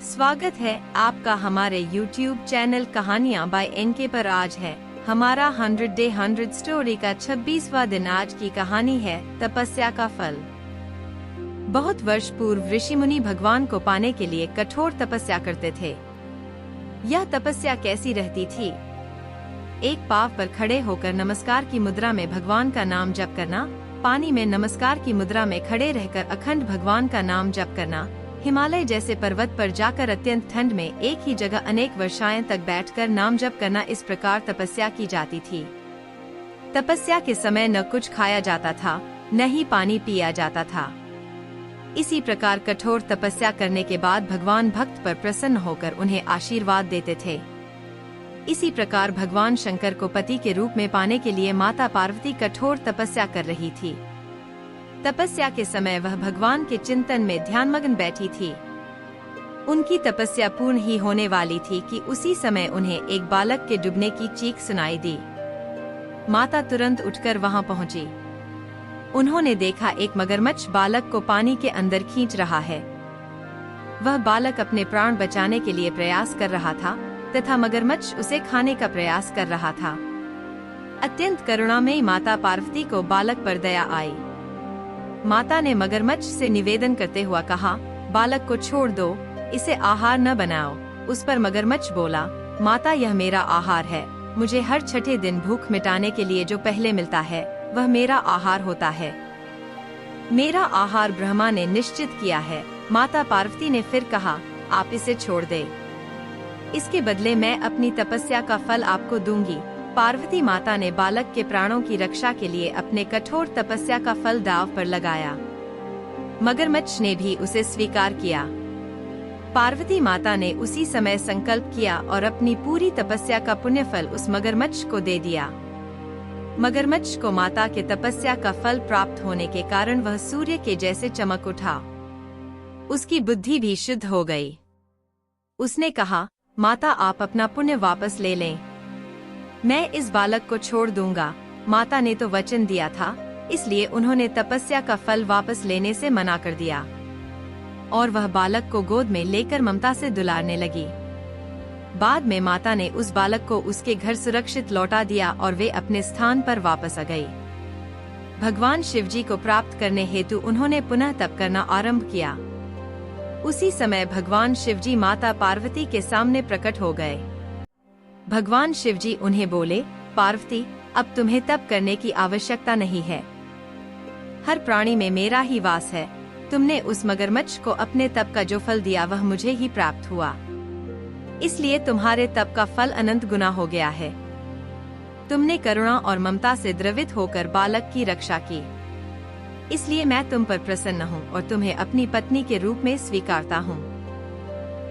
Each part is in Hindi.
स्वागत है आपका हमारे YouTube चैनल कहानियाँ बाय NK पर। आज है हमारा 100 Day 100 स्टोरी का 26वां दिन। आज की कहानी है तपस्या का फल। बहुत वर्ष पूर्व ऋषि मुनि भगवान को पाने के लिए कठोर तपस्या करते थे। यह तपस्या कैसी रहती थी? एक पाँव पर खड़े होकर नमस्कार की मुद्रा में भगवान का नाम जप करना, पानी में नमस्कार की मुद्रा में खड़े रहकर अखंड भगवान का नाम जप करना, हिमालय जैसे पर्वत पर जाकर अत्यंत ठंड में एक ही जगह अनेक वर्षाएं तक बैठकर नाम जप करना, इस प्रकार तपस्या की जाती थी। तपस्या के समय न कुछ खाया जाता था, न ही पानी पिया जाता था। इसी प्रकार कठोर तपस्या करने के बाद भगवान भक्त पर प्रसन्न होकर उन्हें आशीर्वाद देते थे। इसी प्रकार भगवान शंकर को पति के रूप में पाने के लिए माता पार्वती कठोर तपस्या कर रही थी। तपस्या के समय वह भगवान के चिंतन में ध्यानमग्न बैठी थी। उनकी तपस्या पूर्ण ही होने वाली थी कि उसी समय उन्हें एक बालक के डूबने की चीख सुनाई दी। माता तुरंत उठकर वहां पहुंची। उन्होंने देखा एक मगरमच्छ बालक को पानी के अंदर खींच रहा है। वह बालक अपने प्राण बचाने के लिए प्रयास कर रहा था तथा मगरमच्छ उसे खाने का प्रयास कर रहा था। अत्यंत करुणामयी माता पार्वती को बालक पर दया आई। माता ने मगरमच्छ से निवेदन करते हुआ कहा, बालक को छोड़ दो, इसे आहार न बनाओ। उस पर मगरमच्छ बोला, माता यह मेरा आहार है। मुझे हर छठे दिन भूख मिटाने के लिए जो पहले मिलता है वह मेरा आहार होता है। मेरा आहार ब्रह्मा ने निश्चित किया है। माता पार्वती ने फिर कहा, आप इसे छोड़ दे, इसके बदले मैं अपनी तपस्या का फल आपको दूंगी। पार्वती माता ने बालक के प्राणों की रक्षा के लिए अपने कठोर तपस्या का फल दांव पर लगाया। मगरमच्छ ने भी उसे स्वीकार किया। पार्वती माता ने उसी समय संकल्प किया और अपनी पूरी तपस्या का पुण्यफल उस मगरमच्छ को दे दिया। मगरमच्छ को माता के तपस्या का फल प्राप्त होने के कारण वह सूर्य के जैसे चमक उठा। उसकी बुद्धि भी शुद्ध हो गई। उसने कहा, माता आप अपना पुण्य वापस ले लें, मैं इस बालक को छोड़ दूंगा। माता ने तो वचन दिया था, इसलिए उन्होंने तपस्या का फल वापस लेने से मना कर दिया और वह बालक को गोद में लेकर ममता से दुलारने लगी। बाद में माता ने उस बालक को उसके घर सुरक्षित लौटा दिया और वे अपने स्थान पर वापस आ गई। भगवान शिवजी को प्राप्त करने हेतु उन्होंने पुनः तप करना आरंभ किया। उसी समय भगवान शिवजी माता पार्वती के सामने प्रकट हो गए। भगवान शिवजी उन्हें बोले, पार्वती अब तुम्हें तप करने की आवश्यकता नहीं है। हर प्राणी में मेरा ही वास है। तुमने उस मगरमच्छ को अपने तप का जो फल दिया वह मुझे ही प्राप्त हुआ, इसलिए तुम्हारे तप का फल अनंत गुना हो गया है। तुमने करुणा और ममता से द्रवित होकर बालक की रक्षा की, इसलिए मैं तुम पर प्रसन्न हूँ और तुम्हें अपनी पत्नी के रूप में स्वीकारता हूँ।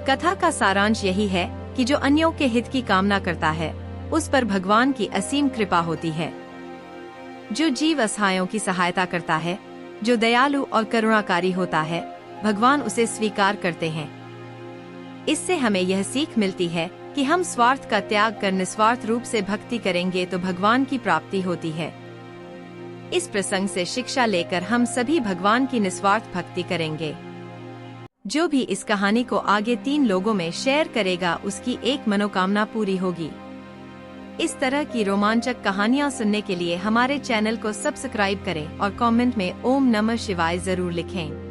कथा का सारांश यही है कि जो अन्यों के हित की कामना करता है उस पर भगवान की असीम कृपा होती है। जो जीव असहायों की सहायता करता है, जो दयालु और करुणाकारी होता है, भगवान उसे स्वीकार करते हैं। इससे हमें यह सीख मिलती है कि हम स्वार्थ का त्याग कर निस्वार्थ रूप से भक्ति करेंगे तो भगवान की प्राप्ति होती है। इस प्रसंग से शिक्षा लेकर हम सभी भगवान की निस्वार्थ भक्ति करेंगे। जो भी इस कहानी को आगे 3 लोगों में शेयर करेगा उसकी एक मनोकामना पूरी होगी। इस तरह की रोमांचक कहानियाँ सुनने के लिए हमारे चैनल को सब्सक्राइब करें और कमेंट में ओम नमः शिवाय जरूर लिखें।